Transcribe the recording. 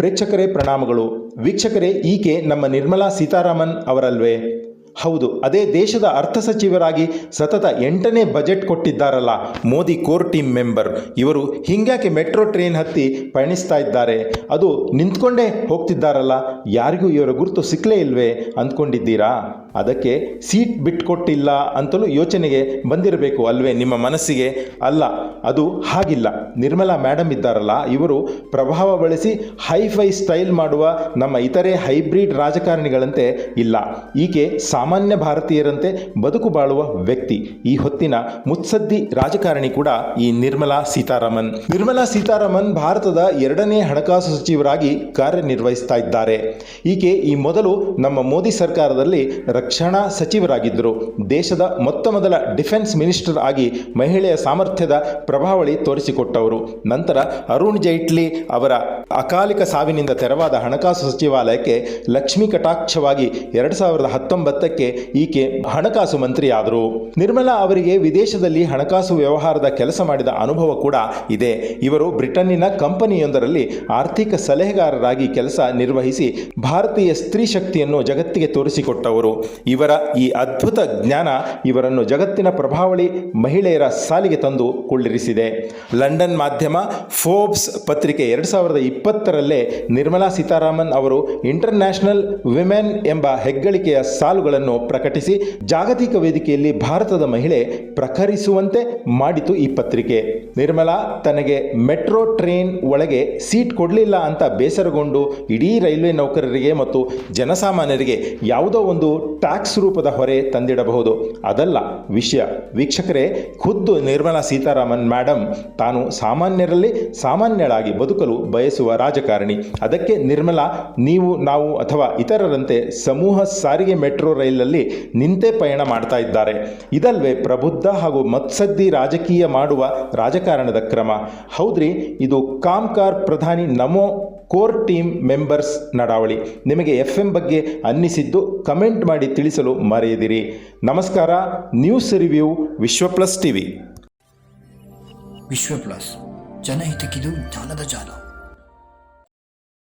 ಪ್ರೇಕ್ಷಕರೇ ಪ್ರಣಾಮಗಳು. ವೀಕ್ಷಕರೇ, ಈಕೆ ನಮ್ಮ ನಿರ್ಮಲಾ ಸೀತಾರಾಮನ್ ಅವರಲ್ವೇ? ಹೌದು, ಅದೇ ದೇಶದ ಅರ್ಥ ಸಚಿವರಾಗಿ ಸತತ 8ನೇ ಬಜೆಟ್ ಕೊಟ್ಟಿದ್ದಾರಲ್ಲ, ಮೋದಿ ಕೋರ್ ಟೀಮ್ ಮೆಂಬರ್. ಇವರು ಹಿಂಗ್ಯಾಕೆ ಮೆಟ್ರೋ ಟ್ರೈನ್ ಹತ್ತಿ ಪಯಣಿಸ್ತಾ ಇದ್ದಾರೆ? ಅದು ನಿಂತ್ಕೊಂಡೇ ಹೋಗ್ತಿದ್ದಾರಲ್ಲ, ಯಾರಿಗೂ ಇವರ ಗುರುತು ಸಿಕ್ಕಲೇ ಇಲ್ವೇ ಅಂದ್ಕೊಂಡಿದ್ದೀರಾ? ಅದಕ್ಕೆ ಸೀಟ್ ಬಿಟ್ಕೊಟ್ಟಿಲ್ಲ ಅಂತಲೂ ಯೋಚನೆಗೆ ಬಂದಿರಬೇಕು ಅಲ್ವೇ ನಿಮ್ಮ ಮನಸ್ಸಿಗೆ? ಅಲ್ಲ, ಅದು ಹಾಗಿಲ್ಲ. ನಿರ್ಮಲಾ ಮೇಡಮ್ ಇದ್ದಾರಲ್ಲ, ಇವರು ಪ್ರಭಾವ ಬಳಸಿ ಹೈಫೈ ಸ್ಟೈಲ್ ಮಾಡುವ ನಮ್ಮ ಇತರೆ ಹೈಬ್ರಿಡ್ ರಾಜಕಾರಣಿಗಳಂತೆ ಇಲ್ಲ. ಈಕೆ ಸಾಮಾನ್ಯ ಭಾರತೀಯರಂತೆ ಬದುಕು ಬಾಳುವ ವ್ಯಕ್ತಿ. ಈ ಹೊತ್ತಿನ ಮುತ್ಸದ್ದಿ ರಾಜಕಾರಣಿ ಕೂಡ ಈ ನಿರ್ಮಲಾ ಸೀತಾರಾಮನ್. ನಿರ್ಮಲಾ ಸೀತಾರಾಮನ್ ಭಾರತದ 2ನೇ ಹಣಕಾಸು ಸಚಿವರಾಗಿ ಕಾರ್ಯನಿರ್ವಹಿಸ್ತಾ ಇದ್ದಾರೆ. ಈಕೆ ಈ ಮೊದಲು ನಮ್ಮ ಮೋದಿ ಸರ್ಕಾರದಲ್ಲಿ ರಕ್ಷಣಾ ಸಚಿವರಾಗಿದ್ದರು. ದೇಶದ ಮೊದಲ ಡಿಫೆನ್ಸ್ ಮಿನಿಸ್ಟರ್ ಆಗಿ ಮಹಿಳೆಯ ಸಾಮರ್ಥ್ಯದ ಪ್ರಭಾವಳಿ ತೋರಿಸಿಕೊಟ್ಟವರು. ನಂತರ ಅರುಣ್ ಜೈಟ್ಲಿ ಅವರ ಅಕಾಲಿಕ ಸಾವಿನಿಂದ ತೆರವಾದ ಹಣಕಾಸು ಸಚಿವಾಲಯಕ್ಕೆ ಲಕ್ಷ್ಮೀ ಕಟಾಕ್ಷವಾಗಿ 2019ಕ್ಕೆ ಈಕೆ ಹಣಕಾಸು ಮಂತ್ರಿ ಆದರು. ನಿರ್ಮಲಾ ಅವರಿಗೆ ವಿದೇಶದಲ್ಲಿ ಹಣಕಾಸು ವ್ಯವಹಾರದ ಕೆಲಸ ಮಾಡಿದ ಅನುಭವ ಕೂಡ ಇದೆ. ಇವರು ಬ್ರಿಟನ್ನಿನ ಕಂಪನಿಯೊಂದರಲ್ಲಿ ಆರ್ಥಿಕ ಸಲಹೆಗಾರರಾಗಿ ಕೆಲಸ ನಿರ್ವಹಿಸಿ ಭಾರತೀಯ ಸ್ತ್ರೀ ಶಕ್ತಿಯನ್ನು ಜಗತ್ತಿಗೆ ತೋರಿಸಿಕೊಟ್ಟವರು. ಇವರ ಈ ಅದ್ಭುತ ಜ್ಞಾನ ಇವರನ್ನು ಜಗತ್ತಿನ ಪ್ರಭಾವಳಿ ಮಹಿಳೆಯರ ಸಾಲಿಗೆ ತಂದು ಕೊಳ್ಳಿರಿಸಿದೆ. ಲಂಡನ್ ಮಾಧ್ಯಮ ಫೋರ್ಬ್ಸ್ ಪತ್ರಿಕೆ 2020ರಲ್ಲೇ ನಿರ್ಮಲಾ ಸೀತಾರಾಮನ್ ಅವರು ಇಂಟರ್ನ್ಯಾಷನಲ್ ವಿಮೆನ್ ಎಂಬ ಹೆಗ್ಗಳಿಕೆಯ ಸಾಲುಗಳನ್ನು ಪ್ರಕಟಿಸಿ ಜಾಗತಿಕ ವೇದಿಕೆಯಲ್ಲಿ ಭಾರತದ ಮಹಿಳೆ ಪ್ರಖರಿಸುವಂತೆ ಮಾಡಿತು ಈ ಪತ್ರಿಕೆ. ನಿರ್ಮಲಾ ತನಗೆ ಮೆಟ್ರೋ ಟ್ರೈನ್ ಒಳಗೆ ಸೀಟ್ ಕೊಡಲಿಲ್ಲ ಅಂತ ಬೇಸರಗೊಂಡು ಇಡೀ ರೈಲ್ವೆ ನೌಕರರಿಗೆ ಮತ್ತು ಜನಸಾಮಾನ್ಯರಿಗೆ ಯಾವುದೋ ಒಂದು ಟ್ಯಾಕ್ಸ್ ರೂಪದ ಹೊರೆ ತಂದಿಡಬಹುದು. ಅದಲ್ಲ ವಿಷಯ. ವೀಕ್ಷಕರೇ, ಖುದ್ದು ನಿರ್ಮಲಾ ಸೀತಾರಾಮನ್ ಮೇಡಮ್ ತಾನು ಸಾಮಾನ್ಯರಲ್ಲಿ ಸಾಮಾನ್ಯಳಾಗಿ ಬದುಕಲು ಬಯಸುವ ರಾಜಕಾರಣಿ. ಅದಕ್ಕೆ ನಿರ್ಮಲಾ ನೀವು ನಾವು ಅಥವಾ ಇತರರಂತೆ ಸಮೂಹ ಸಾರಿಗೆ ಮೆಟ್ರೋ ರೈಲಲ್ಲಿ ನಿಂತೇ ಪಯಣ ಮಾಡ್ತಾ ಇದ್ದಾರೆ. ಇದಲ್ವೇ ಪ್ರಬುದ್ಧ ಹಾಗೂ ಮತ್ಸದ್ದಿ ರಾಜಕೀಯ ಮಾಡುವ ರಾಜಕಾರಣದ ಕ್ರಮ? ಹೌದ್ರಿ, ಇದು ಕಾಮ್ಕಾರ್ ಪ್ರಧಾನಿ ನಮೋ ಕೋರ್ ಟೀಮ್ ಮೆಂಬರ್ಸ್ ನಡಾವಳಿ. ನಿಮಗೆ FM ಬಗ್ಗೆ ಅನ್ನಿಸಿದ್ದು ಕಮೆಂಟ್ ಮಾಡಿ ತಿಳಿಸಲು ಮರೆಯದಿರಿ. ನಮಸ್ಕಾರ. ನ್ಯೂಸ್ ರಿವ್ಯೂ ವಿಶ್ವ ಪ್ಲಸ್ ಟಿವಿ. ವಿಶ್ವ ಪ್ಲಸ್, ಜನಹಿತಕ್ಕಿದು ಜ್ಞಾನದ ಜಾಲ.